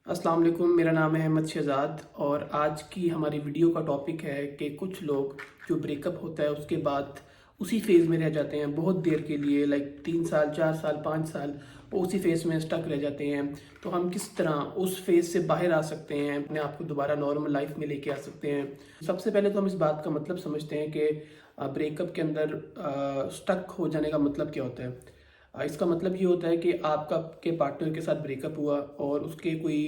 अस्सलाम वालेकुम, मेरा नाम है अहमद शहज़ाद और आज की हमारी वीडियो का टॉपिक है कि कुछ लोग जो ब्रेकअप होता है उसके बाद उसी फेज़ में रह जाते हैं बहुत देर के लिए, लाइक 3 साल 4 साल 5 साल वो उसी फेज़ में स्टक रह जाते हैं। तो हम किस तरह उस फेज़ से बाहर आ सकते हैं, अपने आप को दोबारा नॉर्मल लाइफ में लेके आ सकते हैं। सबसे पहले तो हम इस बात का मतलब समझते हैं कि ब्रेकअप के अंदर स्टक हो जाने का मतलब क्या होता है। इसका मतलब ये होता है कि आपका के पार्टनर के साथ ब्रेकअप हुआ और उसके कोई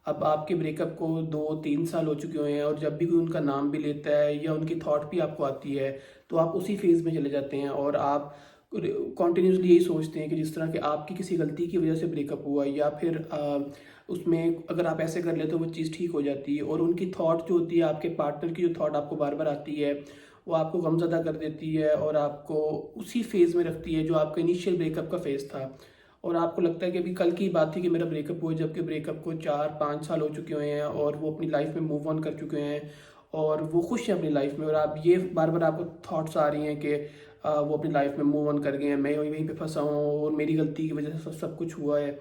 अब आपके ब्रेकअप को 2-3 साल हो चुके हुए हैं और जब भी कोई उनका नाम भी लेता है या उनकी थॉट भी आपको आती है तो आप उसी फेज़ में चले जाते हैं और आप कॉन्टिन्यूसली यही सोचते हैं कि जिस तरह कि आपकी किसी गलती की वजह से ब्रेकअप हुआ या फिर उसमें अगर आप ऐसे कर ले तो वो चीज़ ठीक हो जाती है। और उनकी थॉट जो होती है, आपके पार्टनर की जो थॉट आपको बार बार आती है, वो आपको गमज़दा कर देती है और आपको उसी फेज़ में रखती है जो आपका इनिशियल ब्रेकअप का फेज़ था। और आपको लगता है कि अभी कल की बात थी कि मेरा ब्रेकअप हुआ, जबकि ब्रेकअप को 4-5 साल हो चुके हुए हैं और वो अपनी लाइफ में मूव ऑन कर चुके हैं और वो खुश हैं अपनी लाइफ में। और आप ये बार बार आपको थॉट्स आ रही हैं कि वो अपनी लाइफ में मूव ऑन कर गए हैं, मैं वहीं पे फंसा हूँ और मेरी गलती की वजह से सब कुछ हुआ है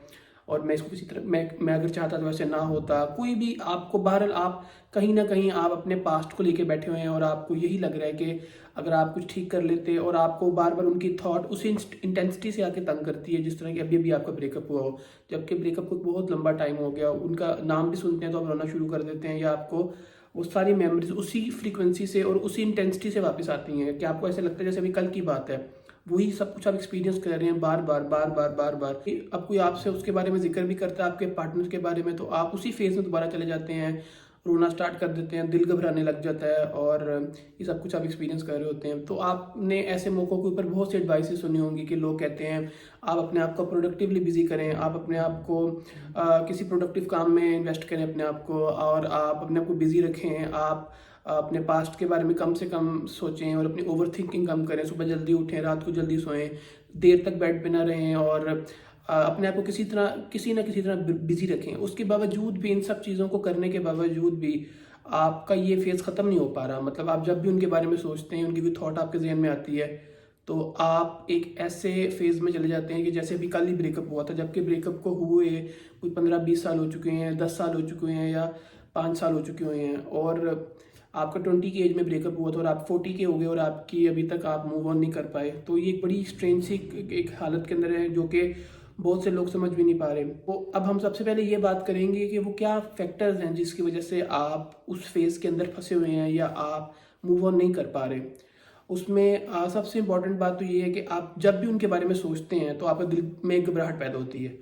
और मैं इसको किसी तरह मैं अगर चाहता तो वैसे ना होता। कोई भी आपको बहरहाल आप कहीं ना कहीं आप अपने पास्ट को लेके बैठे हुए हैं और आपको यही लग रहा है कि अगर आप कुछ ठीक कर लेते, और आपको बार बार उनकी थॉट उसी इंटेंसिटी से आके तंग करती है जिस तरह की अभी अभी आपका ब्रेकअप हुआ हो, जबकि ब्रेकअप को बहुत लंबा टाइम हो गया। उनका नाम भी सुनते हैं तो आप रोना शुरू कर देते हैं या आपको वो सारी मेमोरीज उसी फ्रीक्वेंसी से और उसी इंटेंसिटी से वापस आती हैं कि आपको ऐसे लगता है जैसे अभी कल की बात है। वही सब कुछ आप एक्सपीरियंस कर रहे हैं बार बार बार बार बार बार। अब कोई आपसे उसके बारे में जिक्र भी करता है आपके पार्टनर के बारे में तो आप उसी फेज में दोबारा चले जाते हैं, रोना स्टार्ट कर देते हैं, दिल घबराने लग जाता है और ये सब कुछ आप एक्सपीरियंस कर रहे होते हैं। तो आपने ऐसे मौक़ों के ऊपर बहुत सी एडवाइसेस सुनी होंगी कि लोग कहते हैं आप अपने आप को प्रोडक्टिवली बिजी करें, आप अपने आप को किसी प्रोडक्टिव काम में इन्वेस्ट करें अपने आप को, और आप अपने आप को बिजी रखें। आप अपने पास्ट के बारे में कम से कम सोचें और अपनी ओवर थिंकिंग कम करें, सुबह जल्दी उठें, रात को जल्दी सोएं, देर तक बेड पे ना रहें और अपने आप को किसी ना किसी तरह बिजी रखें। उसके बावजूद भी, इन सब चीज़ों को करने के बावजूद भी आपका ये फेज़ ख़त्म नहीं हो पा रहा। मतलब आप जब भी उनके बारे में सोचते हैं, उनकी कोई थॉट आपके जहन में आती है तो आप एक ऐसे फेज़ में चले जाते हैं कि जैसे अभी कल ही ब्रेकअप हुआ था, जबकि ब्रेकअप को हुए कोई 15-20 साल हो चुके हैं, 10 साल हो चुके हैं या 5 साल हो चुके हुए हैं। और आपका 20 की एज में ब्रेकअप हुआ था और आप 40 के हो गए और आपकी अभी तक आप मूव ऑन नहीं कर पाए। तो ये एक बड़ी स्ट्रेंज सी एक हालत के अंदर है जो कि बहुत से लोग समझ भी नहीं पा रहे। तो अब हम सबसे पहले ये बात करेंगे कि वो क्या फैक्टर्स हैं जिसकी वजह से आप उस फेज़ के अंदर फंसे हुए हैं या आप मूव ऑन नहीं कर पा रहे। उसमें सबसे इम्पोर्टेंट बात तो ये है कि आप जब भी उनके बारे में सोचते हैं तो आपके दिल में एक घबराहट पैदा होती है,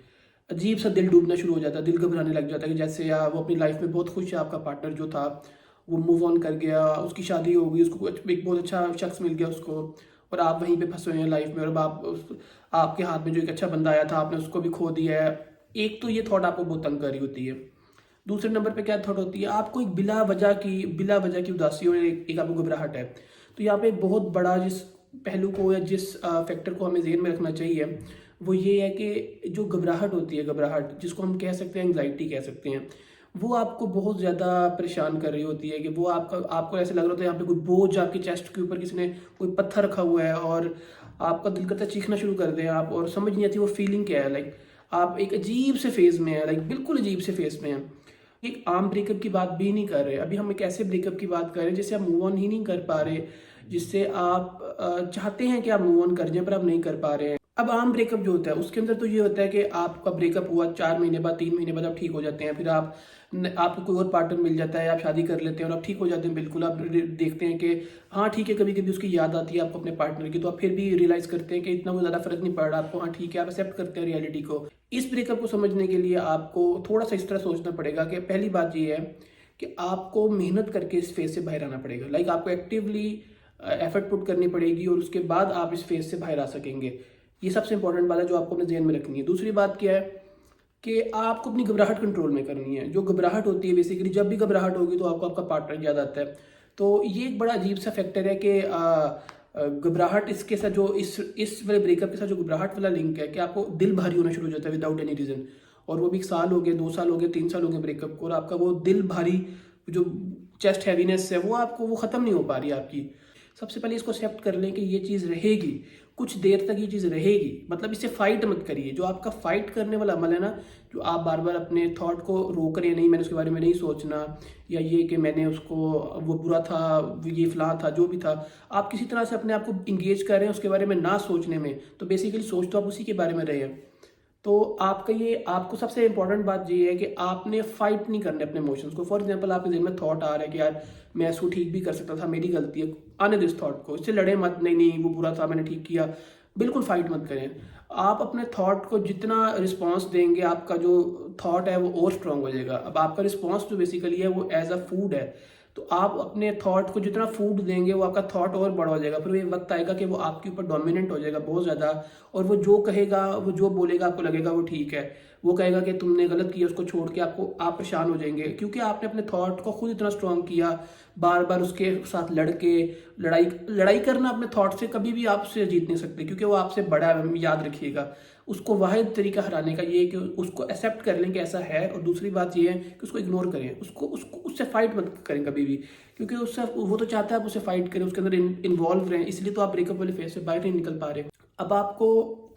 अजीब सा दिल डूबना शुरू हो जाता है, दिल घबराने लग जाता है कि जैसे वो अपनी लाइफ में बहुत खुश है, आपका पार्टनर जो था वो मूव ऑन कर गया, उसकी शादी हो गई, उसको एक बहुत अच्छा शख्स मिल गया उसको, और आप वहीं पे फंसे हुए हैं लाइफ में। और अब आपके हाथ में जो एक अच्छा बंदा आया था आपने उसको भी खो दिया है। एक तो ये थॉट आपको बहुत तंग कर रही होती है। दूसरे नंबर पे क्या थॉट होती है, आपको एक बिला वजह की उदासी और एक आपको घबराहट है। तो यहाँ पे एक बहुत बड़ा जिस पहलू को या जिस फैक्टर को हमें ज़हन में रखना चाहिए वो ये है कि जो घबराहट होती है, घबराहट जिसको हम कह सकते हैं एंग्जाइटी कह सकते हैं, वो आपको बहुत ज़्यादा परेशान कर रही होती है कि वो आपको ऐसा लग रहा होता है यहाँ पे कोई बोझ आपके चेस्ट के ऊपर किसी ने कोई पत्थर रखा हुआ है और आपका दिल करता है चीखना शुरू कर दें आप, और समझ नहीं आती वो फीलिंग क्या है। लाइक आप एक अजीब से फेज़ में है, लाइक बिल्कुल अजीब से फेज़ में है। एक आम ब्रेकअप की बात भी नहीं कर रहे, अभी हम एक ऐसे ब्रेकअप की बात कर रहे हैं जिससे आप मूव ऑन ही नहीं कर पा रहे, जिससे आप चाहते हैं कि आप मूव ऑन कर जाएं पर आप नहीं कर पा रहे हैं। अब आम ब्रेकअप जो होता है उसके अंदर तो ये होता है कि आपका ब्रेकअप हुआ 4 महीने बाद, 3 महीने बाद आप ठीक हो जाते हैं, फिर आपको कोई और पार्टनर मिल जाता है, आप शादी कर लेते हैं और आप ठीक हो जाते हैं बिल्कुल। आप देखते हैं कि हाँ ठीक है, कभी कभी उसकी याद आती है आपको अपने पार्टनर की, तो आप फिर भी रियलाइज करते हैं कि इतना वो ज़्यादा फर्क नहीं पड़ रहा आपको, हाँ ठीक है, आप एक्सेप्ट करते हैं रियलिटी को। इस ब्रेकअप को समझने के लिए आपको थोड़ा सा इस तरह सोचना पड़ेगा कि पहली बात ये है कि आपको मेहनत करके इस फेज से बाहर आना पड़ेगा। लाइक आपको एक्टिवली एफर्ट पुट करनी पड़ेगी और उसके बाद आप इस फेज से बाहर आ सकेंगे। ये सबसे इंपॉर्टेंट बात है जो आपको अपने ज़हन में रखनी है। दूसरी बात क्या है कि आपको अपनी घबराहट कंट्रोल में करनी है। जो घबराहट होती है बेसिकली, जब भी घबराहट होगी तो आपको आपका पार्टनर याद आता है। तो ये एक बड़ा अजीब सा फैक्टर है कि घबराहट इसके साथ जो इस वाले ब्रेकअप के साथ जो घबराहट वाला लिंक है कि आपको दिल भारी होना शुरू हो जाता है विदाउट एनी रीज़न। और वो भी 1 साल हो गए, 2 साल हो गए, 3 साल हो गए ब्रेकअप को, और आपका वो दिल भारी जो चेस्ट हैवीनेस है वो ख़त्म नहीं हो पा रही आपकी। सबसे पहले इसको एक्सेप्ट कर लें कि ये चीज़ रहेगी, कुछ देर तक ये चीज़ रहेगी, मतलब इससे फाइट मत करिए। जो आपका फाइट करने वाला अमल है ना, जो आप बार बार अपने थॉट को रोक रहे हैं, नहीं मैंने उसके बारे में नहीं सोचना, या ये कि मैंने उसको, वो बुरा था, ये फलां था, जो भी था, आप किसी तरह से अपने आप को इंगेज कर रहे हैं उसके बारे में ना सोचने में, तो बेसिकली सोच तो आप उसी के बारे में रहे हैं। तो आपका ये, आपको सबसे इंपॉर्टेंट बात ये है कि आपने फाइट नहीं करने अपने इमोशंस को। फॉर एग्जांपल आपके दिल में थॉट आ रहा है कि यार मैं इसको ठीक भी कर सकता था, मेरी गलती है, आने दो इस थॉट को, इससे लड़े मत, नहीं नहीं वो बुरा था मैंने ठीक किया, बिल्कुल फाइट मत करें। आप अपने थॉट को जितना रिस्पॉन्स देंगे, आपका जो थॉट है वो और स्ट्रांग हो जाएगा। अब आपका रिस्पॉन्स जो बेसिकली है वो एज अ फूड है, तो आप अपने थॉट को जितना फूड देंगे वो आपका थॉट और बड़ा हो जाएगा। फिर ये वक्त आएगा कि वो आपके ऊपर डोमिनेंट हो जाएगा बहुत ज़्यादा, और वो जो कहेगा, वो जो बोलेगा आपको लगेगा वो ठीक है। वो कहेगा कि तुमने गलत किया, उसको छोड़ के आप परेशान हो जाएंगे, क्योंकि आपने अपने थॉट को खुद इतना स्ट्रांग किया, बार बार उसके साथ लड़के लड़ाई करना अपने थॉट से कभी भी आप उससे जीत नहीं सकते, क्योंकि वो आपसे बड़ा है। याद रखिएगा, उसको वाहिद तरीका हराने का ये है कि उसको एक्सेप्ट कर लें कि ऐसा है, और दूसरी बात ये है कि उसको इग्नोर करें, उसको उसको उससे फाइट मत करें कभी भी, क्योंकि उससे वो तो चाहता है आप उससे फाइट करें, उसके अंदर इन्वॉल्व रहें, इसलिए तो आप ब्रेकअप वाले फेज से बाहर नहीं निकल पा रहे। अब आपको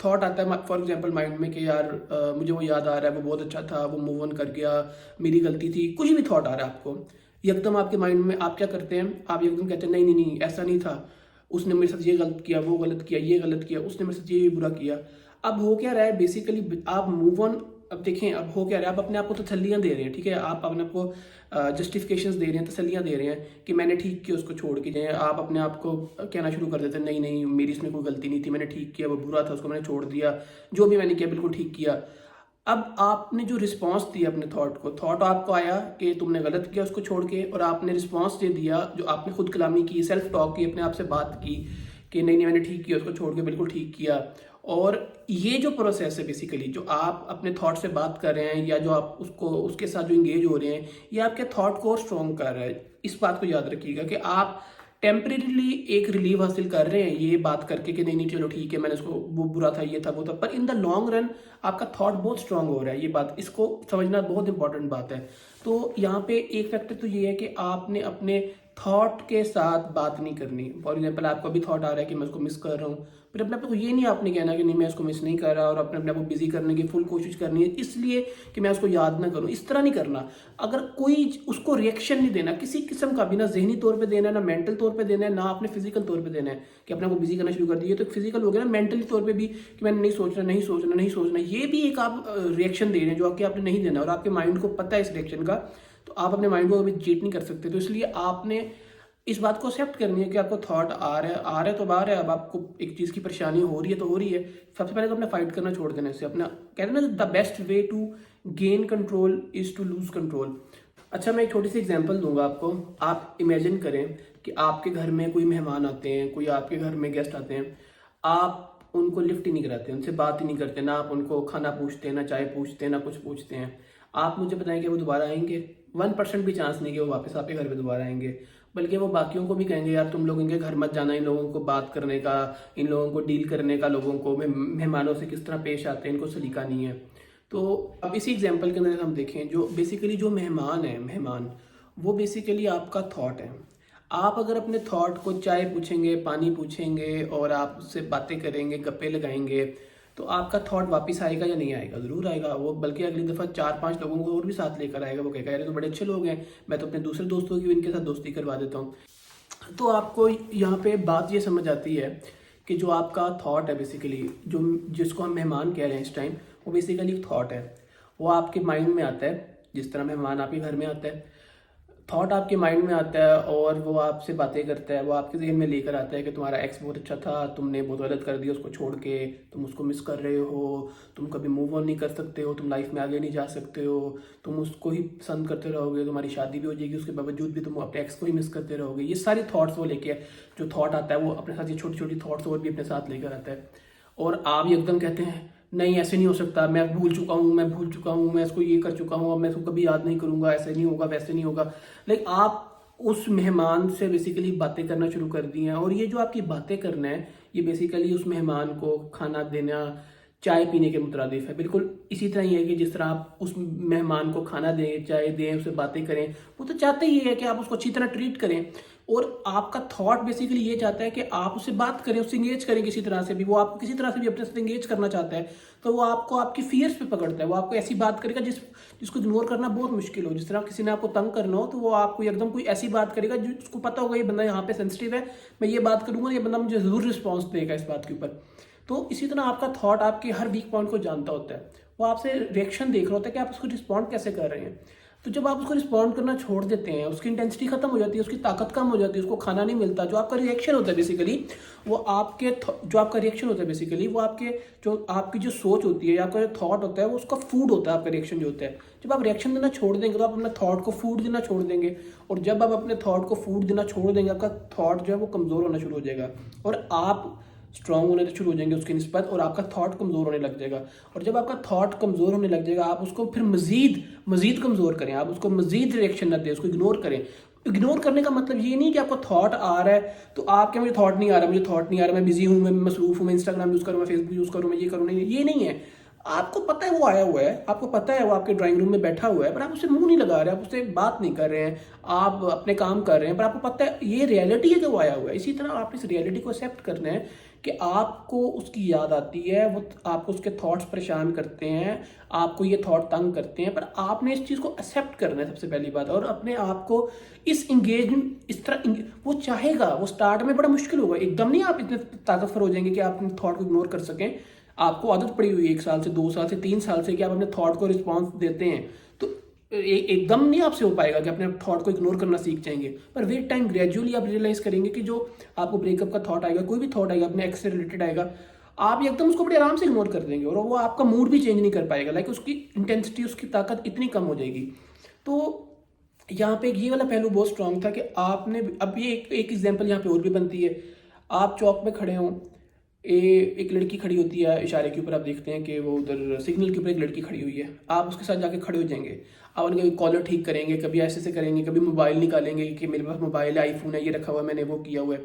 थॉट आता है फॉर एग्जांपल माइंड में कि यार मुझे वो याद आ रहा है, वो बहुत अच्छा था, वो मूव ऑन कर गया, मेरी गलती थी, कुछ भी थॉट आ रहा है आपको एकदम आपके माइंड में, आप क्या करते हैं, आप एकदम कहते हैं नहीं नहीं नहीं ऐसा नहीं था, उसने मेरे साथ ये गलत किया, वो गलत किया, ये गलत किया, उसने मेरे साथ ये बुरा किया। अब हो क्या रहा है बेसिकली, आप मूव ऑन, अब देखें अब हो क्या रहा है, आप अपने आप को तसल्लियाँ दे रहे हैं, ठीक है, आप अपने आप को जस्टिफिकेशंस दे रहे हैं, तसल्लियाँ दे रहे हैं कि मैंने ठीक किया, उसको छोड़ के जाए। आप अपने आप को कहना शुरू कर देते हैं नहीं नहीं मेरी इसमें कोई गलती नहीं थी, मैंने ठीक किया, वो बुरा था उसको मैंने छोड़ दिया, जो भी मैंने किया बिल्कुल ठीक किया। अब आपने जो रिस्पांस दिया अपने थॉट को, थॉट आपको आया कि तुमने गलत किया उसको छोड़ के, और आपने रिस्पांस दे दिया, जो आपने खुद कलामी की, सेल्फ टॉक की, अपने आप से बात की कि नहीं नहीं मैंने ठीक किया, उसको छोड़ के बिल्कुल ठीक किया। और ये जो प्रोसेस है बेसिकली, जो आप अपने थॉट से बात कर रहे हैं, या जो आप उसको उसके साथ जो इंगेज हो रहे हैं, ये आपके थॉट को और स्ट्रॉन्ग कर रहा है। इस बात को याद रखिएगा कि आप टेम्परेरीली एक रिलीव हासिल कर रहे हैं ये बात करके कि नहीं नहीं चलो ठीक है, मैंने इसको, वो बुरा था, ये था, वो था, पर इन द लॉन्ग रन आपका थॉट बहुत स्ट्रांग हो रहा है। ये बात, इसको समझना बहुत इंपॉर्टेंट बात है। तो यहाँ पे एक फैक्टर तो ये है कि आपने अपने थॉट के साथ बात नहीं करनी। फॉर एग्जाम्पल आपको भी थॉट आ रहा है कि मैं उसको मिस कर रहा हूँ, फिर अपने आप को ये नहीं आपने कहना कि नहीं मैं इसको मिस नहीं कर रहा, और अपने अपने आप को बिजी करने की फुल कोशिश करनी है इसलिए कि मैं उसको याद ना करूँ, इस तरह नहीं करना। अगर कोई उसको रिएक्शन नहीं देना किसी किस्म का भी, ना जहनी तौर पे देना है, ना मेंटल तौर पे देना है, ना आपने फिजिकल तौर पे देना है कि अपने को बिजी करना शुरू कर दिए, तो फिजिकल हो गया ना, मेंटली तौर पे भी कि मैंने नहीं सोचना, नहीं सोचना, नहीं सोचना, ये भी एक आप रिएक्शन दे रहे हैं जो आपके आपने नहीं देना, और आपके माइंड को पता है इस रिएक्शन का, तो आप अपने माइंड को कभी चीट नहीं कर सकते। तो इसलिए आपने इस बात को एक्सेप्ट करनी है कि आपको थॉट आ रहा है तो आ रहा है। अब आपको एक चीज़ की परेशानी हो रही है तो हो रही है, सबसे पहले तो अपना फाइट करना छोड़ देना इससे। अपना कहते हैं ना, the best way to gain control is to lose control. अच्छा, मैं एक छोटी सी एग्जांपल दूंगा आपको। आप इमेजिन करें कि आपके घर में कोई मेहमान आते हैं, कोई आपके घर में गेस्ट आते हैं, आप उनको लिफ्ट ही नहीं कराते, उनसे बात ही नहीं करते, ना आप उनको खाना पूछते हैं, ना चाय पूछते हैं, ना कुछ पूछते हैं। आप मुझे बताएं कि वो दोबारा आएंगे? 1% भी चांस नहीं कि वो वापस आपके घर पे दोबारा आएंगे, बल्कि वो बाकियों को भी कहेंगे यार तुम लोग इनके घर मत जाना, इन लोगों को बात करने का, इन लोगों को डील करने का, लोगों को मेहमानों से किस तरह पेश आते हैं, इनको सलीका नहीं है। तो अब इसी एग्जांपल के अंदर हम देखें, जो बेसिकली जो मेहमान है, मेहमान वो बेसिकली आपका थॉट है। आप अगर अपने थॉट को चाय पूछेंगे, पानी पूछेंगे, और आप उससे बातें करेंगे, गप्पे लगाएंगे, तो आपका थॉट वापस आएगा या नहीं आएगा? जरूर आएगा वो, बल्कि अगली दफ़ा 4-5 लोगों को और भी साथ लेकर आएगा। वो कहेगा यार तो बड़े अच्छे लोग हैं, मैं तो अपने दूसरे दोस्तों की भी इनके साथ दोस्ती करवा देता हूँ। तो आपको यहाँ पे बात ये समझ आती है कि जो आपका थॉट है बेसिकली, जो जिसको हम मेहमान कह रहे हैं इस टाइम, वो बेसिकली एक थॉट है। वो आपके माइंड में आता है, जिस तरह मेहमान आपके घर में आता है, थॉट आपके माइंड में आता है, और वो आपसे बातें करता है, वो आपके जहन में लेकर आता है कि तुम्हारा एक्स बहुत अच्छा था, तुमने बहुत गलत कर दिया उसको छोड़ के, तुम उसको मिस कर रहे हो, तुम कभी मूव ऑन नहीं कर सकते हो, तुम लाइफ में आगे नहीं जा सकते हो, तुम उसको ही पसंद करते रहोगे, तुम्हारी शादी भी हो जाएगी उसके बावजूद भी तुम अपने एक्स को ही मिस करते रहोगे। ये सारे थॉट्स वो लेके, जो थॉट आता है वो अपने साथ ये छोटी छोटी थॉट्स और भी अपने साथ लेकर आता है, और आप एकदम कहते हैं नहीं ऐसे नहीं हो सकता, मैं भूल चुका हूँ, मैं भूल चुका हूँ, मैं इसको ये कर चुका हूँ, अब मैं इसको कभी याद नहीं करूँगा, ऐसे नहीं होगा, वैसे नहीं होगा। लाइक आप उस मेहमान से बेसिकली बातें करना शुरू कर दी हैं, और ये जो आपकी बातें करना है ये बेसिकली उस मेहमान को खाना देना, चाय पीने के मुतरादिफ है। बिल्कुल इसी तरह ही है कि जिस तरह आप उस मेहमान को खाना दें, चाय दें, उससे बातें करें, वो तो चाहते ही है कि आप उसको अच्छी तरह ट्रीट करें। और आपका थॉट बेसिकली ये चाहता है कि आप उससे बात करें, उससे इंगेज करें किसी तरह से भी, वो आपको किसी तरह से भी अपने साथ इंगेज करना चाहता है, तो वो आपको आपकी फियर्स पे पकड़ता है, वो आपको ऐसी बात करेगा जिसको इग्नोर करना बहुत मुश्किल हो। जिस तरह किसी ने आपको तंग करना हो तो वो आपको एकदम कोई ऐसी बात करेगा जो उसको पता होगा ये बंदा यहाँ पे सेंसिटिव है, मैं ये बात करूंगा ये बंदा मुझे जरूर रिस्पॉन्स देगा इस बात के ऊपर। तो इसी तरह आपका थॉट आपके हर वीक पॉइंट को जानता होता है, वो आपसे रिएक्शन देख रहा होता है कि आप उसको रिस्पॉन्ड कैसे कर रहे हैं। तो जब आप उसको रिस्पॉन्ड करना छोड़ देते हैं, उसकी इंटेंसिटी खत्म हो जाती है, उसकी ताकत कम हो जाती है, उसको खाना नहीं मिलता, जो आपका रिएक्शन होता है बेसिकली वो आपके जो आपका रिएक्शन होता है बेसिकली वो आपकी जो सोच होती है या आपका जो थॉट होता है वो उसका फूड होता है। आपका रिएक्शन जो होता है, जब आप रिएक्शन देना छोड़ देंगे तो आप अपने थॉट को फूड देना छोड़ देंगे, और जब आप अपने थॉट को फूड देना छोड़ देंगे आपका थॉट जो है वो कमज़ोर होना शुरू हो जाएगा और आप स्ट्रांग होने शुरू हो जाएंगे उसकी निस्बत, और आपका थॉट कमज़ोर होने लग जाएगा। और जब आपका थॉट कमज़ोर होने लग जाएगा आप उसको फिर मज़ीद कमज़ोर करें, आप उसको मज़ीद रिएक्शन न दें, उसको इग्नोर करें। इग्नोर करने का मतलब ये नहीं कि आपको थॉट आ रहा है तो आप क्या मुझे थॉट नहीं आ रहा, मैं बिजी हूँ, मैं मसरूफ़ हूँ, मैं इंस्टाग्राम यूज़ करूँ, मैं फेसबुक यूज़ करूँ, मैं ये करूँ, नहीं, ये नहीं है। आपको पता है वो आया हुआ है, आपको पता है वो आपके ड्राइंग रूम में बैठा हुआ है, पर आप उससे मुंह नहीं लगा रहे, आप उससे बात नहीं कर रहे हैं, आप अपने काम कर रहे हैं, पर आपको पता है ये रियलिटी है कि वो आया हुआ है। इसी तरह आप इस रियलिटी को एक्सेप्ट करना है कि आपको उसकी याद आती है, वो आपको उसके थॉट्स परेशान करते हैं, आपको ये थॉट तंग करते हैं, पर आपने इस चीज़ को एक्सेप्ट करना है सबसे पहली बात। और अपने आप को इस इंगेजमेंट इस तरह वो चाहेगा, वो स्टार्ट में बड़ा मुश्किल होगा, एकदम नहीं आप इतने ताकतवर हो जाएंगे कि आप अपने थॉट को इग्नोर कर सकें। आपको आदत पड़ी हुई है 1 साल से 2 साल से 3 साल से कि आप अपने थॉट को रिस्पॉन्स देते हैं, तो एकदम नहीं आपसे हो पाएगा कि अपने थॉट को इग्नोर करना सीख जाएंगे, पर वेट टाइम ग्रेजुअली आप रियलाइज करेंगे कि जो आपको ब्रेकअप का थॉट आएगा, कोई भी थॉट आएगा अपने एक्स से रिलेटेड आएगा, आप एकदम उसको बड़े आराम से इग्नोर कर देंगे और वो आपका मूड भी चेंज नहीं कर पाएगा, लाइक उसकी इंटेंसिटी, उसकी ताकत इतनी कम हो जाएगी। तो यहाँ पे ये वाला पहलू बहुत स्ट्रांग था कि आपने अब ये एक एग्जांपल यहाँ पे और भी बनती है। आप चौक में खड़े हों, एक लड़की खड़ी होती है, इशारे के ऊपर आप देखते हैं कि वो उधर सिग्नल के ऊपर एक लड़की खड़ी हुई है, आप उसके साथ जाके खड़े हो जाएंगे, आप उनका कॉलर ठीक करेंगे, कभी ऐसे करेंगे, कभी मोबाइल निकालेंगे कि मेरे पास मोबाइल है, आईफोन है, ये रखा हुआ है, मैंने वो किया हुआ है।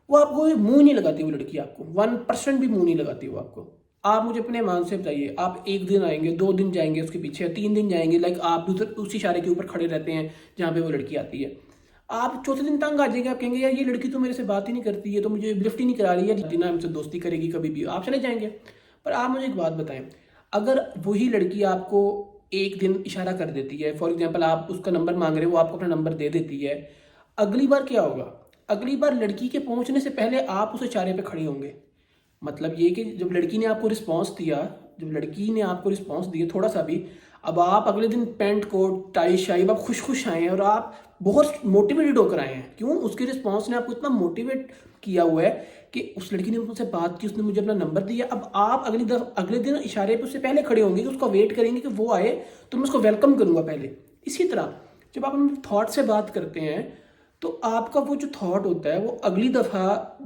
वो आपको मुंह नहीं लगाती, वो लड़की आपको 1% भी मुंह नहीं लगाती वो आपको। आप मुझे अपने ईमान से बताइए, आप 1 दिन आएंगे, 2 दिन जाएंगे उसके पीछे, 3 दिन जाएंगे, लाइक आप उसी इशारे के ऊपर खड़े रहते हैं जहाँ पे वो लड़की आती है। आप चौथे दिन तंग आ जाएंगे, आप कहेंगे यार ये लड़की तो मेरे से बात ही नहीं करती है, तो मुझे लिफ्ट ही नहीं करा रही है, ना हमसे दोस्ती करेगी कभी भी, आप चले जाएंगे। पर आप मुझे एक बात बताएं, अगर वही लड़की आपको एक दिन इशारा कर देती है, फॉर एग्जाम्पल आप उसका नंबर मांग रहे हो, वो आपको अपना नंबर दे देती है, अगली बार क्या होगा? अगली बार लड़की के पहुंचने से पहले आप उस इशारे पे खड़े होंगे। मतलब ये कि जब लड़की ने आपको रिस्पांस दिया, जब लड़की ने आपको रिस्पांस दिया थोड़ा सा भी, अब आप अगले दिन पैंट कोट टाई शाई आप खुश आए हैं और आप बहुत मोटिवेटेड होकर आए हैं। क्यों? उसके रिस्पांस ने आपको इतना मोटिवेट किया हुआ है कि उस लड़की ने मुझसे बात की, उसने मुझे अपना नंबर दिया। अब आप अगले दिन इशारे पे उससे पहले खड़े होंगे कि उसका वेट करेंगे कि वो आए तो मैं उसको वेलकम करूंगा पहले। इसी तरह जब आप अपने थॉट से बात करते हैं तो आपका वो जो थॉट होता है वो अगली दफ़ा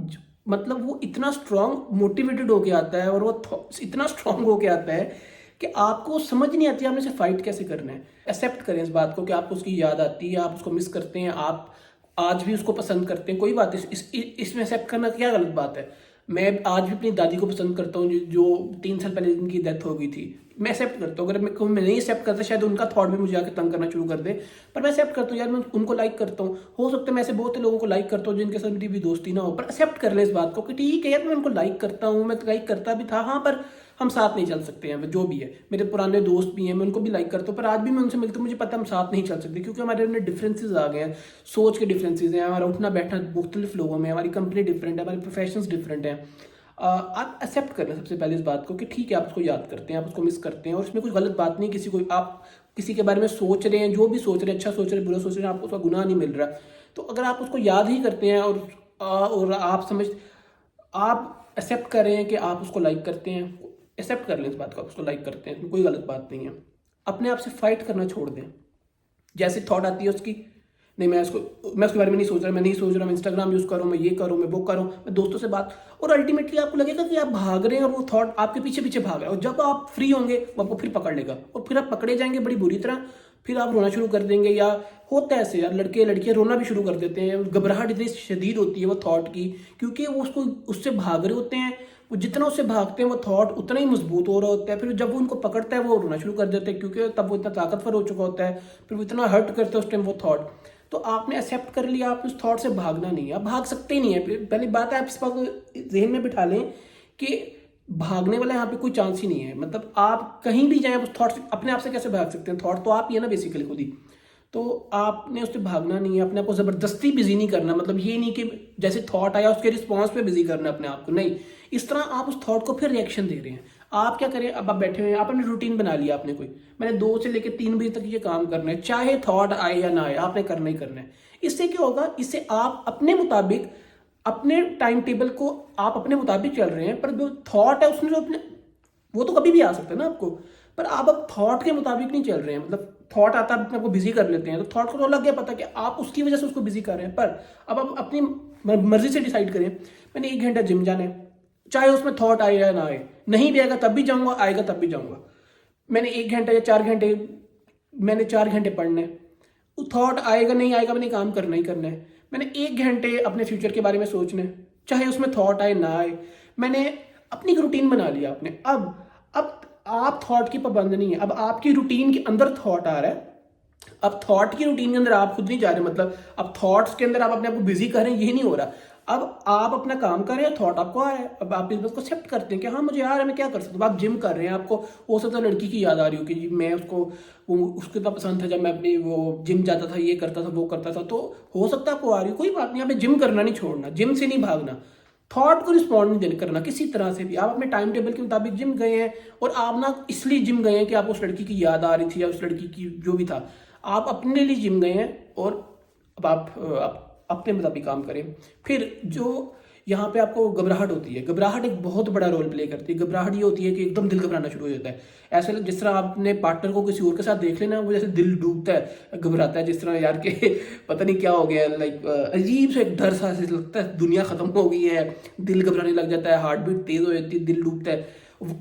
मतलब वो इतना स्ट्रांग मोटिवेटेड होके आता है और वो इतना स्ट्रांग होके आता है कि आपको समझ नहीं आती आपने से फाइट कैसे करना है। एक्सेप्ट करें इस बात को कि आपको उसकी याद आती है, आप उसको मिस करते हैं, आप आज भी उसको पसंद करते हैं, कोई बात इसमें एक्सेप्ट करना क्या गलत बात है। मैं आज भी अपनी दादी को पसंद करता हूँ जो 3 साल पहले जिनकी डेथ हो गई थी, मैं एक्सेप्ट करता हूँ। अगर मैं नहीं एक्सेप्ट करता शायद उनका थॉट भी मुझे आके तंग करना शुरू कर दे, पर मैं एक्सेप्ट करता हूँ यार, मैं उनको लाइक करता हूँ। हो सकता है मैं ऐसे बहुत से लोगों को लाइक करता हूँ जिनके साथ मेरी भी दोस्ती ना हो, पर एक्सेप्ट कर ले इस बात को कि ठीक है यार मैं उनको लाइक करता हूँ, मैं लाइक करता भी था, हाँ, पर हम साथ नहीं चल सकते हैं। जो भी है, मेरे पुराने दोस्त भी हैं, मैं उनको भी लाइक करता हूँ, पर आज भी मैं उनसे मिलता हूँ, मुझे पता है हम साथ नहीं चल सकते क्योंकि हमारे अंदर डिफरेंसेस आ गए हैं, सोच के डिफरेंसेस हैं, हमारा उठना बैठना मुख्तलिफ लोगों में, हमारी कंपनी डिफरेंट है, हमारे प्रोफेशंस डिफरेंट हैं। आप एक्सेप्ट कर लें सबसे पहले इस बात को कि ठीक है आप उसको याद करते हैं, आप उसको मिस करते हैं, और इसमें कोई गलत बात नहीं। आप किसी के बारे में सोच रहे हैं, जो भी सोच रहे हैं, अच्छा सोच रहे हैं, बुरा सोच रहे हैं, आपको उसका गुनाह नहीं मिल रहा। तो अगर आप उसको याद ही करते हैं और आप एक्सेप्ट कर रहे हैं कि आप उसको लाइक करते हैं, एक्सेप्ट कर लें इस बात को, आप उसको लाइक करते हैं, कोई गलत बात नहीं है। अपने आप से फाइट करना छोड़ दें। जैसे थॉट आती है उसकी, नहीं मैं उसके बारे में नहीं सोच रहा, मैं इंस्टाग्राम यूज़ करूँ, मैं ये करूँ, मैं वो करूँ, मैं दोस्तों से बात, और अल्टीमेटली आपको लगेगा कि आप भाग रहे हैं और वो थॉट आपके पीछे पीछे भाग रहा है, और जब आप फ्री होंगे वो आपको फिर पकड़ लेगा और फिर आप पकड़े जाएंगे बड़ी बुरी तरह, फिर आप रोना शुरू कर देंगे। या होता है ऐसे यार, लड़के लड़कियां रोना भी शुरू कर देते हैं, घबराहट इतनी शदीद होती है वो थॉट की, क्योंकि वो उससे भाग रहे होते हैं। वो जितना उससे भागते हैं वो थॉट उतना ही मजबूत हो रहा होता है, फिर जब वो उनको पकड़ता है वो रोना शुरू कर देते हैं, क्योंकि तब वो इतना ताकतवर हो चुका होता है, फिर वो इतना हर्ट करता है उस टाइम वो थॉट। तो आपने एक्सेप्ट कर लिया, आप उस थॉट से भागना नहीं है, आप भाग सकते ही नहीं है। पहली बात है आप इस बात को जहन में बिठा लें कि भागने वाला यहाँ पे कोई चांस ही नहीं है। मतलब आप कहीं भी जाएं उस थॉट से, अपने आप से कैसे भाग सकते हैं? थॉट तो आप ही है ना बेसिकली खुद ही। तो आपने उससे भागना नहीं है, अपने आप को ज़बरदस्ती बिजी नहीं करना। मतलब ये नहीं कि जैसे थॉट आया उसके रिस्पॉन्स पे बिजी करना अपने आप को, नहीं। इस तरह आप उस थॉट को फिर रिएक्शन दे रहे हैं। आप क्या करें, अब आप बैठे हुए हैं, आपने रूटीन बना लिया आपने कोई, मैंने 2 से लेकर 3 बजे तक ये काम करना है, चाहे थॉट आए या ना आए, आपने करना ही करना है। इससे क्या होगा, इससे आप अपने मुताबिक अपने टाइम टेबल को आप अपने मुताबिक चल रहे हैं। पर जो थॉट है उसने जो अपने, वो तो कभी भी आ सकता है ना आपको, पर आप अब थॉट के मुताबिक नहीं चल रहे हैं। मतलब थॉट आता है, अपने को बिजी कर लेते हैं, तो थॉट को तो लग गया पता कि आप उसकी वजह से उसको बिजी कर रहे हैं। पर अब आप अपनी मर्जी से डिसाइड करें, मैंने 1 घंटा जिम जाना है, चाहे उसमें थॉट आए या ना आए, नहीं भी आएगा तब भी जाऊंगा, आएगा तब भी जाऊंगा। मैंने 1 घंटा या 4 घंटे, मैंने 4 घंटे पढ़ना है, थॉट आएगा नहीं आएगा, मैंने काम करना ही करना है। मैंने 1 घंटे अपने फ्यूचर के बारे में सोचना है, चाहे उसमें थॉट आए ना आए। मैंने अपनी रूटीन बना लिया आपने। अब आप थॉट की पाबंद नहीं है, अब आपकी रूटीन के अंदर थॉट आ रहा है। अब थॉट की रूटीन के अंदर आप खुद नहीं जा रहे, मतलब अब थॉट्स के अंदर आप अपने आप को बिजी कर रहे हैं, ये नहीं हो रहा। अब आप अपना काम कर रहे हैं, थॉट आपको आ रहा है, अब आप इस बात को एक्सेप्ट करते हैं कि हाँ मुझे आ रहा है, मैं क्या कर सकता हूँ। आप जिम कर रहे हैं, आपको हो सकता है लड़की की याद आ रही हो कि जी मैं उसको, वो उसको इतना पसंद था जब मैं अपनी वो जिम जाता था, ये करता था वो करता था, तो हो सकता है आपको आ रही हो, कोई बात नहीं। यहाँ पे जिम करना नहीं छोड़ना, जिम से नहीं भागना, थॉट को रिस्पॉन्ड नहीं करना किसी तरह से भी। आप अपने टाइम टेबल के मुताबिक जिम गए हैं, और आप ना इसलिए जिम गए हैं कि आप उस लड़की की याद आ रही थी या उस लड़की की जो भी था, आप अपने लिए जिम गए हैं, और अब आप अपने मुताबिक काम करें। फिर जो यहाँ पे आपको घबराहट होती है, घबराहट एक बहुत बड़ा रोल प्ले करती है। घबराहट ये होती है कि एकदम दिल घबराना शुरू हो जाता है, ऐसे जिस तरह आपने पार्टनर को किसी और के साथ देख लेना, वो जैसे दिल डूबता है, घबराता है, जिस तरह यार के पता नहीं क्या हो गया, लाइक अजीब सा एक डर सा लगता है, दुनिया खत्म हो गई है, दिल घबराने लग जाता है, हार्ट बीट तेज हो जाती है, दिल डूबता है।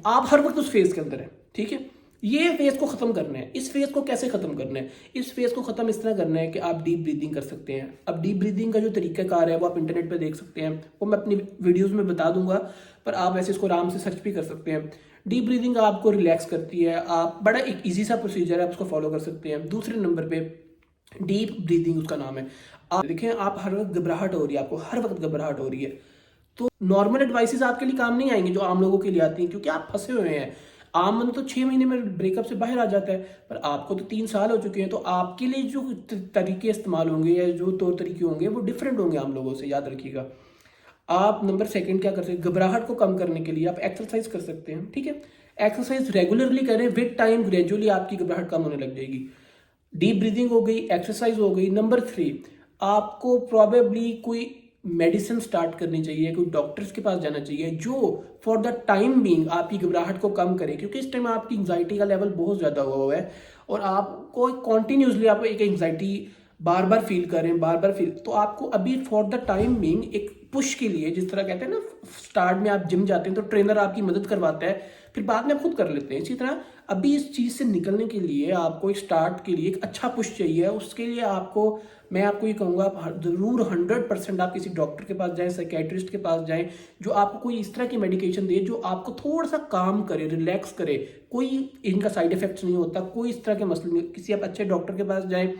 आप हर वक्त उस फेज के अंदर है, ठीक है। ये फेज को खत्म करना है। इस फेज को कैसे खत्म करना है? इस फेज को खत्म इस तरह करना है कि आप डीप ब्रीदिंग कर सकते हैं। अब डीप ब्रीदिंग का जो तरीकाकार है वो आप इंटरनेट पे देख सकते हैं, वो मैं अपनी वीडियोस में बता दूंगा, पर आप ऐसे इसको आराम से सर्च भी कर सकते हैं। डीप ब्रीदिंग आपको रिलैक्स करती है, आप बड़ा एक ईजी सा प्रोसीजर है, आप उसको फॉलो कर सकते हैं। दूसरे नंबर पे डीप ब्रीदिंग उसका नाम है। आप देखें, आप हर वक्त घबराहट हो रही है, आपको हर वक्त घबराहट हो रही है, तो नॉर्मल एडवाइसेस आपके लिए काम नहीं आएंगे जो आम लोगों के लिए आती हैं, क्योंकि आप फंसे हुए हैं। आम बंदा तो 6 महीने में ब्रेकअप से बाहर आ जाता है, पर आपको तो 3 साल हो चुके हैं, तो आपके लिए जो तरीके इस्तेमाल होंगे या जो तौर तरीके होंगे वो डिफरेंट होंगे आम लोगों से, याद रखिएगा। आप नंबर सेकंड क्या कर सकते हैं, घबराहट को कम करने के लिए आप एक्सरसाइज कर सकते हैं, ठीक है। एक्सरसाइज रेगुलरली करें, विद टाइम ग्रेजुअली आपकी घबराहट कम होने लग जाएगी। डीप ब्रीदिंग हो गई, एक्सरसाइज हो गई। नंबर 3, आपको प्रॉबेबली कोई मेडिसिन स्टार्ट करनी चाहिए, कोई डॉक्टर्स के पास जाना चाहिए जो फॉर द टाइम बीइंग आपकी घबराहट को कम करे, क्योंकि इस टाइम आपकी एंग्जाइटी का लेवल बहुत ज़्यादा हुआ है, और आपको कॉन्टिन्यूसली आप एक एंग्जाइटी बार बार फील करें, बार बार फील, तो आपको अभी फॉर द टाइम बीइंग एक पुश के लिए, जिस तरह कहते हैं ना स्टार्ट में आप जिम जाते हैं तो ट्रेनर आपकी मदद करवाता है, फिर बाद में आप खुद कर लेते हैं, इसी तरह अभी इस चीज़ से निकलने के लिए आपको एक स्टार्ट के लिए एक अच्छा पुश चाहिए। उसके लिए आपको, मैं आपको ये कहूँगा, आप ज़रूर 100% आप किसी डॉक्टर के पास जाएं, साइकेट्रिस्ट के पास जाएं, जो आपको कोई इस तरह की मेडिकेशन दे जो आपको थोड़ा सा काम करे, रिलैक्स करे, कोई इनका साइड इफेक्ट्स नहीं होता, कोई इस तरह के मसले नहीं। किसी आप अच्छे डॉक्टर के पास जाएं,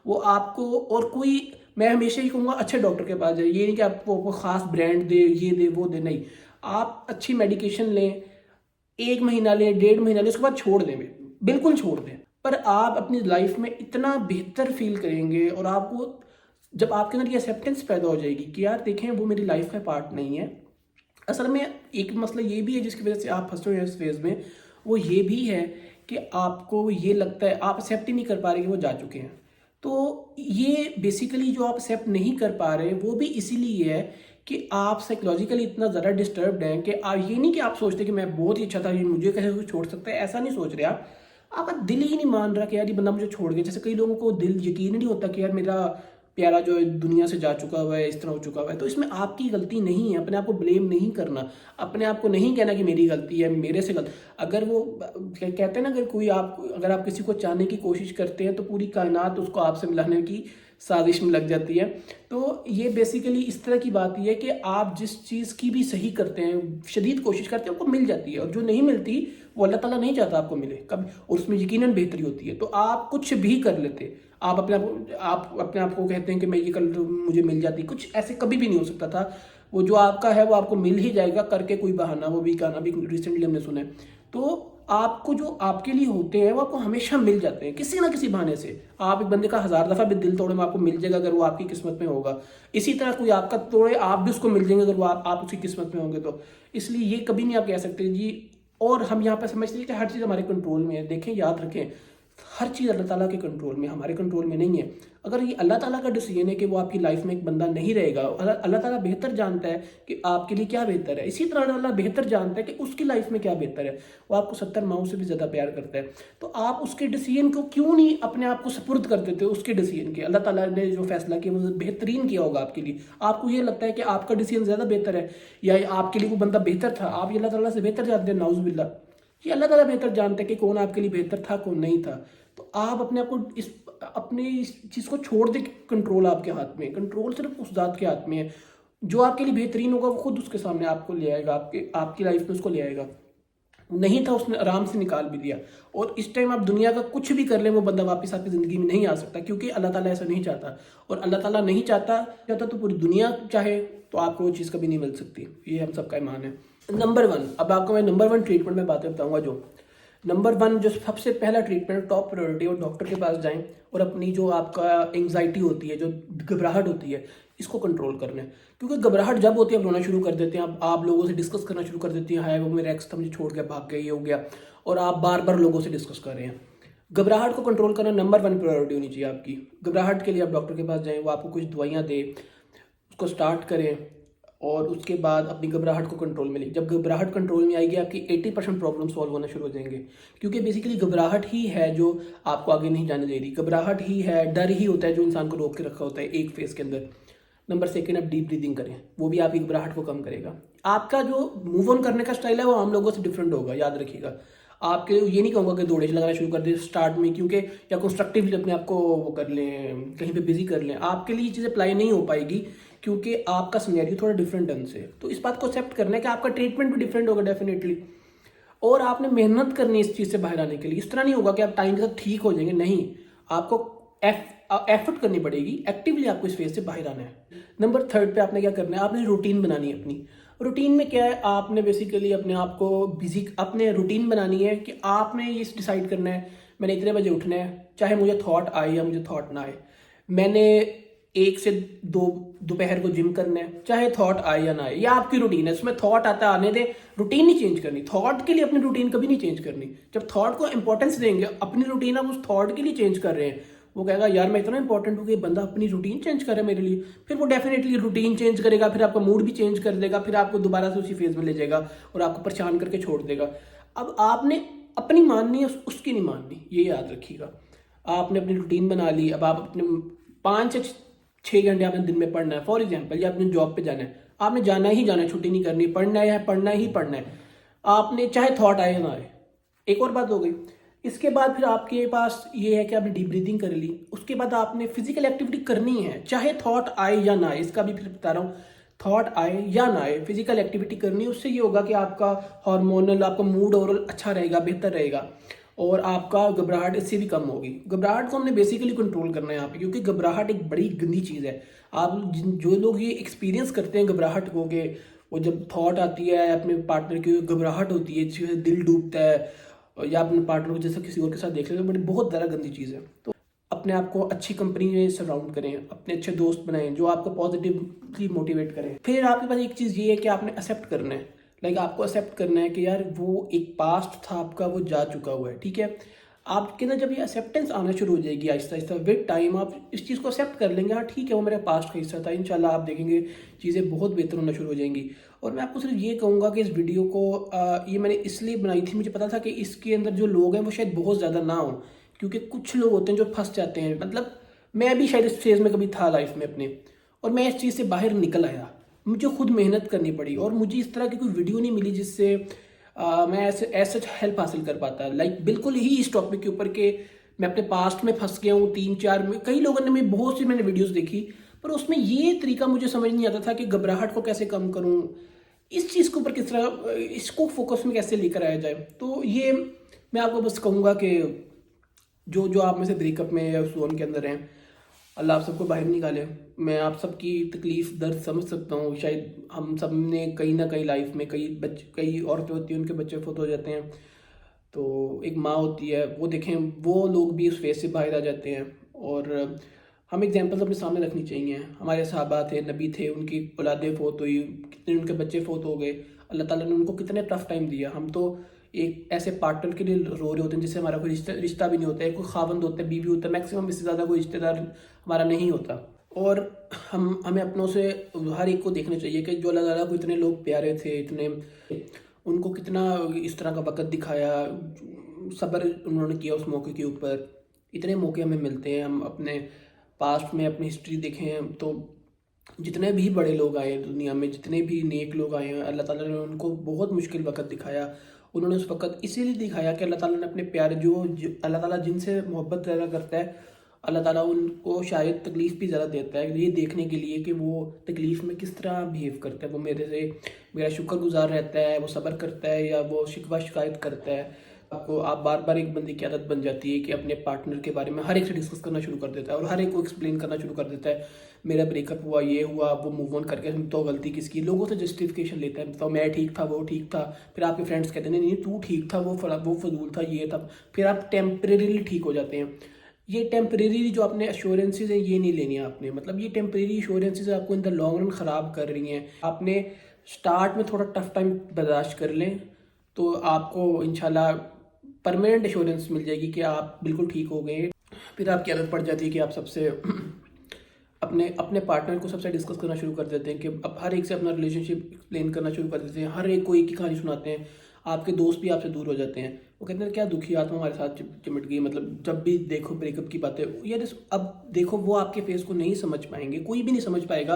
वो आपको, और कोई, मैं हमेशा ही कहूँगा अच्छे डॉक्टर के पास जाए, ये नहीं कि आपको खास ब्रांड दे, ये दे वो दे, नहीं। आप अच्छी मेडिकेशन लें, 1 महीना लें, 1.5 महीना लें, उसके बाद छोड़ दें, बिल्कुल छोड़ दें, पर आप अपनी लाइफ में इतना बेहतर फील करेंगे, और आपको जब आपके अंदर ये एक्सेप्टेंस पैदा हो जाएगी कि यार देखें वो मेरी लाइफ का पार्ट नहीं है। असल में एक मसला ये भी है जिसकी वजह से आप फंसे हुए हैं इस फेज में, वो ये भी है कि आपको ये लगता है आप एक्सेप्ट ही नहीं कर पा रहे कि वो जा चुके हैं। तो ये बेसिकली जो आप एक्सेप्ट नहीं कर पा रहे वो भी इसीलिए है कि आप साइकोलॉजिकली इतना ज़्यादा डिस्टर्ब्ड हैं कि आप, ये नहीं कि आप सोचते कि मैं बहुत ही अच्छा था, ये मुझे कैसे कोई छोड़ सकता है, ऐसा नहीं सोच रहे आप। आपका दिल ही नहीं मान रहा कि यार ये बंदा मुझे छोड़ गया। जैसे कई लोगों को दिल यकीन नहीं होता कि यार मेरा प्यारा जो है दुनिया से जा चुका हुआ है, इस तरह हो चुका हुआ है। तो इसमें आपकी गलती नहीं है, अपने आप को ब्लेम नहीं करना, अपने आप को नहीं कहना कि मेरी गलती है, मेरे से गलत। अगर वो कहते हैं ना, अगर आप किसी को चाहने की कोशिश करते हैं तो पूरी कायनात उसको आपसे मिलाने की साजिश में लग जाती है। तो ये बेसिकली इस तरह की बात है कि आप जिस चीज़ की भी सही करते हैं, शदीद कोशिश करते हैं, आपको मिल जाती है, और जो नहीं मिलती वो अल्लाह ताला नहीं चाहता आपको मिले कभी, और उसमें यकीनन बेहतरी होती है। तो आप कुछ भी कर लेते, आप अपने आप को कहते हैं कि मैं ये कर लूँ मुझे मिल जाती, कुछ ऐसे कभी भी नहीं हो सकता था। वो जो आपका है वो आपको मिल ही जाएगा करके कोई बहाना, वो भी गाना भी रिसेंटली हमने सुना है। तो आपको जो आपके लिए होते हैं वो आपको हमेशा मिल जाते हैं किसी ना किसी बहाने से। आप एक बंदे का 1000 दफ़ा भी दिल तोड़े में आपको मिल जाएगा अगर वो आपकी किस्मत में होगा। इसी तरह कोई आपका तोड़े आप भी उसको मिल जाएंगे अगर वो आप उसकी किस्मत में होंगे। तो इसलिए ये कभी नहीं आप कह सकते जी। और हम यहाँ पर समझते हैं कि हर चीज़ हमारे कंट्रोल में है। देखें, याद रखें, हर चीज़ अल्लाह ताला के कंट्रोल में, हमारे कंट्रोल में नहीं है। अगर ये अल्लाह ताला का डिसीजन है कि वो आपकी लाइफ में एक बंदा नहीं रहेगा, अल्लाह ताला बेहतर जानता है कि आपके लिए क्या बेहतर है। इसी तरह अल्लाह बेहतर जानता है कि उसकी लाइफ में क्या बेहतर है। वो आपको 70 माओं से भी ज़्यादा प्यार करता है। तो आप उसके डिसीजन को क्यों नहीं अपने आप को सुपुर्द कर देते हो उसके डिसीजन के। अल्लाह ताला ने जो फैसला किया वो बेहतरीन किया होगा आपके लिए। आपको ये लगता है कि आपका डिसीजन ज़्यादा बेहतर है या आपके लिए वो बंदा बेहतर था, आप ये अल्लाह ताला से बेहतर जानते हैं, नाउज़ुबिल्लाह। ये अल्लाह ताला बेहतर जानते हैं कि कौन आपके लिए बेहतर था, कौन नहीं था। तो आप अपने आप को अपनी इस चीज़ को छोड़ दे। कंट्रोल आपके हाथ में, कंट्रोल सिर्फ उस ज़ात के हाथ में है। जो आपके लिए बेहतरीन होगा वो खुद उसके सामने आपको ले आएगा, आपकी लाइफ में उसको ले आएगा। नहीं था, उसने आराम से निकाल भी दिया। और इस टाइम आप दुनिया का कुछ भी कर लें वो बंदा वापस आपकी ज़िंदगी में नहीं आ सकता, क्योंकि अल्लाह ताला ऐसा नहीं चाहता। और अल्लाह ताला नहीं चाहता तो पूरी दुनिया चाहे तो आपको वो चीज़ कभी नहीं मिल सकती। ये हम सबका ईमान है। नंबर 1, अब आपको मैं नंबर 1 ट्रीटमेंट में बातें बताऊंगा। जो नंबर 1 जो सबसे पहला ट्रीटमेंट, टॉप प्रायोरिटी, और डॉक्टर के पास जाएं और अपनी जो आपका एंग्जाइटी होती है, जो घबराहट होती है, इसको कंट्रोल करना है। क्योंकि घबराहट जब होती है आप रोना शुरू कर देते हैं, आप लोगों से डिस्कस करना शुरू कर देती हैं, हाय वो मेरा एक्स था मुझे छोड़ के भाग गया, ये हो गया, और आप बार बार लोगों से डिस्कस कर रहे हैं। घबराहट को कंट्रोल करना नंबर 1 प्रायोरिटी होनी चाहिए आपकी। घबराहट के लिए आप डॉक्टर के पास जाएँ, वो आपको कुछ दवाइयाँ दे, उसको स्टार्ट करें, और उसके बाद अपनी घबराहट को कंट्रोल में ले। जब घबराहट कंट्रोल में आएगी आपकी 80% प्रॉब्लम सॉल्व होना शुरू हो जाएंगे। क्योंकि बेसिकली घबराहट ही है जो आपको आगे नहीं जाने दे रही। घबराहट ही है, डर ही होता है जो इंसान को रोक के रखा होता है एक फेस के अंदर। नंबर 2, आप डीप ब्रीदिंग करें, वो भी आपकी घबराहट को कम करेगा। आपका जो मूव ऑन करने का स्टाइल है वो आम लोगों से डिफरेंट होगा, याद रखिएगा। आपके ये नहीं कहूँगा कि दौड़े लगाना शुरू कर दें स्टार्ट में, क्योंकि या कंस्ट्रक्टिवली अपने आप को वो कर लें, कहीं पे बिजी कर लें। आपके लिए ये चीज़ अप्लाई नहीं हो पाएगी क्योंकि आपका सिनेरियो थोड़ा डिफरेंट ढंग से। तो इस बात को एक्सेप्ट करना है कि आपका ट्रीटमेंट भी डिफरेंट होगा डेफिनेटली, और आपने मेहनत करनी है इस चीज़ से बाहर आने के लिए। इस तरह नहीं होगा कि आप टाइम के साथ ठीक हो जाएंगे, नहीं, आपको एफर्ट करनी पड़ेगी, एक्टिवली आपको इस फेज से बाहर आना है। नंबर 3 पे आपने क्या करना है, आपने रूटीन बनानी है अपनी। रूटीन में क्या है, आपने बेसिकली अपने आप को बिजी, अपने रूटीन बनानी है कि आपने ये डिसाइड करना है मैंने इतने बजे उठना है, चाहे मुझे थॉट आए या मुझे थॉट ना आए। मैंने 1 से 2 दोपहर को जिम करना है, चाहे थॉट आए या ना आए। या आपकी रूटीन है, उसमें थॉट आता आने दे, रूटीन नहीं चेंज करनी। थॉट के लिए अपनी रूटीन कभी नहीं चेंज करनी। जब थॉट को इंपॉर्टेंस देंगे, अपनी रूटीन आप उस थॉट के लिए चेंज कर रहे हैं, वो कहेगा यार मैं इतना इंपॉर्टेंट हूँ कि बंदा अपनी रूटीन चेंज करे मेरे लिए। फिर वो डेफिनेटली रूटीन चेंज करेगा, फिर आपका मूड भी चेंज कर देगा, फिर आपको दोबारा से उसी फेज में ले जाएगा और आपको परेशान करके छोड़ देगा। अब आपने अपनी माननी है, उसकी नहीं माननी, ये याद रखिएगा। आपने अपनी रूटीन बना ली, अब आप अपने 5 से 6 घंटे आपने दिन में पढ़ना है फॉर एग्जाम्पल, या अपने जॉब पे जाना है, आपने जाना ही जाना है, छुट्टी नहीं करनी, पढ़ना है, पढ़ना ही पढ़ना है। आपने चाहे थॉट आए ना आए। एक और बात हो गई, इसके बाद फिर आपके पास ये है कि आपने डीप ब्रीदिंग कर ली। उसके बाद आपने फिजिकल एक्टिविटी करनी है, चाहे थॉट आए या ना आए। इसका भी फिर बता रहा हूँ, थॉट आए या ना आए, फिजिकल एक्टिविटी करनी है। उससे ये होगा कि आपका हार्मोनल, आपका मूड ओवरऑल अच्छा रहेगा, बेहतर रहेगा, और आपका घबराहट इससे भी कम होगी। घबराहट को हमने बेसिकली कंट्रोल करना है यहाँ पे, क्योंकि घबराहट एक बड़ी गंदी चीज़ है। आप जो लोग ये एक्सपीरियंस करते हैं घबराहट को, के वो जब थॉट आती है अपने पार्टनर की, घबराहट होती है, जिससे दिल डूबता है, या अपने पार्टनर को जैसा किसी और के साथ देख लेते हैं, बड़ी बहुत ज़्यादा गंदी चीज़ है। तो अपने आप को अच्छी कंपनी में सराउंड करें, अपने अच्छे दोस्त बनाएं जो आपको पॉजिटिवली मोटिवेट करें। फिर आपके पास एक चीज़ ये है कि आपने एक्सेप्ट करना है, आपको एक्सेप्ट करना है कि यार वो एक पास्ट था आपका, वो जा चुका हुआ है, ठीक है। आपके अंदर जब ये एक्सेप्टेंस आना शुरू हो जाएगी आहिस्ता आहिस्ता, विद टाइम आप इस चीज़ को एक्सेप्ट कर लेंगे, हाँ ठीक है वो मेरे पास्ट का हिस्सा था, इंशाल्लाह आप देखेंगे चीज़ें बहुत बेहतर होना शुरू हो जाएंगी। और मैं आपको सिर्फ ये कहूँगा कि इस वीडियो को ये मैंने इसलिए बनाई थी, मुझे पता था कि इसके अंदर जो लोग हैं वो शायद बहुत ज़्यादा ना हो, क्योंकि कुछ लोग होते हैं जो फंस जाते हैं। मतलब मैं भी शायद इस फेज़ में कभी था लाइफ में अपने, और मैं इस चीज़ से बाहर निकल आया। मुझे खुद मेहनत करनी पड़ी, और मुझे इस तरह की कोई वीडियो नहीं मिली जिससे मैं ऐसे हेल्प हासिल कर पाता। बिल्कुल ही इस टॉपिक के ऊपर कि मैं अपने पास्ट में फंस गया हूँ 3-4 में। कई लोगों ने, बहुत सी मैंने वीडियोस देखी, पर उसमें ये तरीका मुझे समझ नहीं आता था कि घबराहट को कैसे कम करूँ, इस चीज़ के ऊपर किस तरह इसको फोकस में कैसे लेकर आया जाए। तो ये मैं आपको बस कहूँगा कि जो जो आप में से ब्रेकअप में या उस जोन के अंदर हैं, अल्लाह आप सबको बाहर निकाले। मैं आप सबकी तकलीफ़ दर्द समझ सकता हूँ। शायद हम सब ने कहीं ना कहीं लाइफ में कई औरतें होती हैं, उनके बच्चे फौत हो जाते हैं, तो एक माँ होती है, वो देखें वो लोग भी उस फेस से बाहर आ जाते हैं। और हम एग्जांपल्स अपने सामने रखनी चाहिए। हमारे सहाबा थे, नबी थे, उनकी औलादें फौत हुई, कितने उनके बच्चे फौत हो गए, अल्लाह ताला ने उनको कितने टफ टाइम दिया। हम तो एक ऐसे पार्टनर के लिए रो रहे होते हैं जिससे हमारा कोई रिश्ता भी नहीं होता है, कोई खावंद होता है, बीवी होता है, मैक्सिमम इससे ज़्यादा कोई रिश्तेदार हमारा नहीं होता। और हमें अपनों से हर एक को देखना चाहिए कि जो अल्लाह ताला को इतने लोग प्यारे थे, इतने उनको कितना इस तरह का वक़्त दिखाया, सब्र उन्होंने किया उस मौके के ऊपर। इतने मौके हमें मिलते हैं, हम अपने पास्ट में अपनी हिस्ट्री देखें तो जितने भी बड़े लोग आए दुनिया में, जितने भी नेक लोग आए हैं, अल्लाह ताला ने उनको बहुत मुश्किल वक़्त दिखाया। उन्होंने उस वक़्त इसीलिए दिखाया कि अल्लाह ताला ने अपने प्यारे अल्लाह ताला जिनसे मोहब्बत ज़्यादा करता है, अल्लाह ताला उनको शायद तकलीफ़ भी ज़्यादा देता है, ये देखने के लिए कि वो तकलीफ़ में किस तरह बिहेव करता है। वो मेरा शुक्रगुज़ार रहता है, वो सब्र करता है, या वो शिकवा शिकायत करता है। आप बार बार एक बंदे की आदत बन जाती है कि अपने पार्टनर के बारे में हर एक से डिस्कस करना शुरू कर देता है और हर एक को एक्सप्लेन करना शुरू कर देता है। मेरा ब्रेकअप हुआ, ये हुआ, वो मूव ऑन करके तो गलती किसकी, लोगों से जस्टिफिकेशन लेता है। तो मैं ठीक था, वो ठीक था, फिर आपके फ्रेंड्स कहते हैं नहीं तू ठीक था, वो फजूल था, ये था। फिर आप टेम्परेरीली ठीक हो जाते हैं। ये टेम्परेरी जो आपने एश्योरेंसेज हैं ये नहीं लेनी है आपने, मतलब ये टेम्परेरी एश्योरेंसेज आपको इन द लॉन्ग रन ख़राब कर रही हैं। आपने स्टार्ट में थोड़ा टफ टाइम बर्दाश्त कर लें तो आपको इंशाल्लाह परमानेंट एश्योरेंस मिल जाएगी कि आप बिल्कुल ठीक हो गए। फिर आपकी आदत पड़ जाती है कि आप सबसे अपने अपने पार्टनर को सबसे डिस्कस करना शुरू कर देते हैं, कि अब हर एक से अपना रिलेशनशिप एक्सप्लेन करना शुरू कर देते हैं, हर एक को एक ही कहानी सुनाते हैं। आपके दोस्त भी आपसे दूर हो जाते हैं, वो कहते हैं क्या दुखी आत्मा हमारे साथ चिमट गई, मतलब जब भी देखो ब्रेकअप की बातें। यार अब देखो वो आपके फेस को नहीं समझ पाएंगे, कोई भी नहीं समझ पाएगा,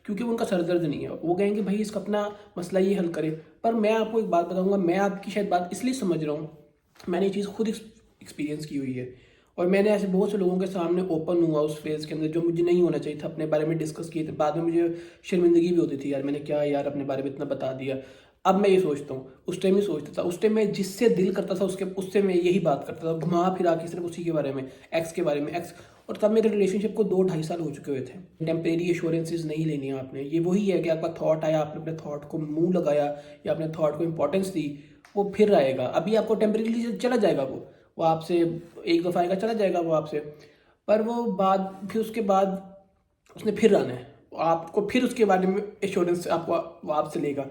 क्योंकि उनका सरदर्द नहीं है। वो कहेंगे भाई इसका अपना मसला ये हल करे। पर मैं आपको एक बात बताऊंगा, मैं आपकी शायद बात इसलिए समझ रहा हूँ, मैंने ये चीज़ खुद एक्सपीरियंस की हुई है, और मैंने ऐसे बहुत से लोगों के सामने ओपन हुआ उस फेज़ के अंदर जो मुझे नहीं होना चाहिए था, अपने बारे में डिस्कस किए थे। बाद में मुझे शर्मिंदगी भी होती थी, यार मैंने क्या यार अपने बारे में इतना बता दिया। अब मैं ये सोचता हूँ, उस टाइम ही सोचता था, उस टाइम मैं जिससे दिल करता था उससे मैं यही बात करता था, घुमा फिरा के सिर्फ उसी के बारे में, एक्स के बारे में, एक्स। और तब मेरे रिलेशनशिप को 2-2.5 साल हो चुके हुए थे। टेम्परेरी एश्योरेंसेज नहीं लेनी है आपने। ये वही है कि आपका थॉट आया, आपने अपने थॉट को मुंह लगाया या अपने थॉट को इंपॉर्टेंस दी, वो फिर आएगा। अभी आपको टेम्परेरीली चला जाएगा, वो आपसे एक दफ़ा आएगा, चला जाएगा वो आपसे, पर वो बाद फिर उसके बाद उसने फिर आना है, आपको फिर उसके बारे में एश्योरेंस आपको वो आपसे लेगा।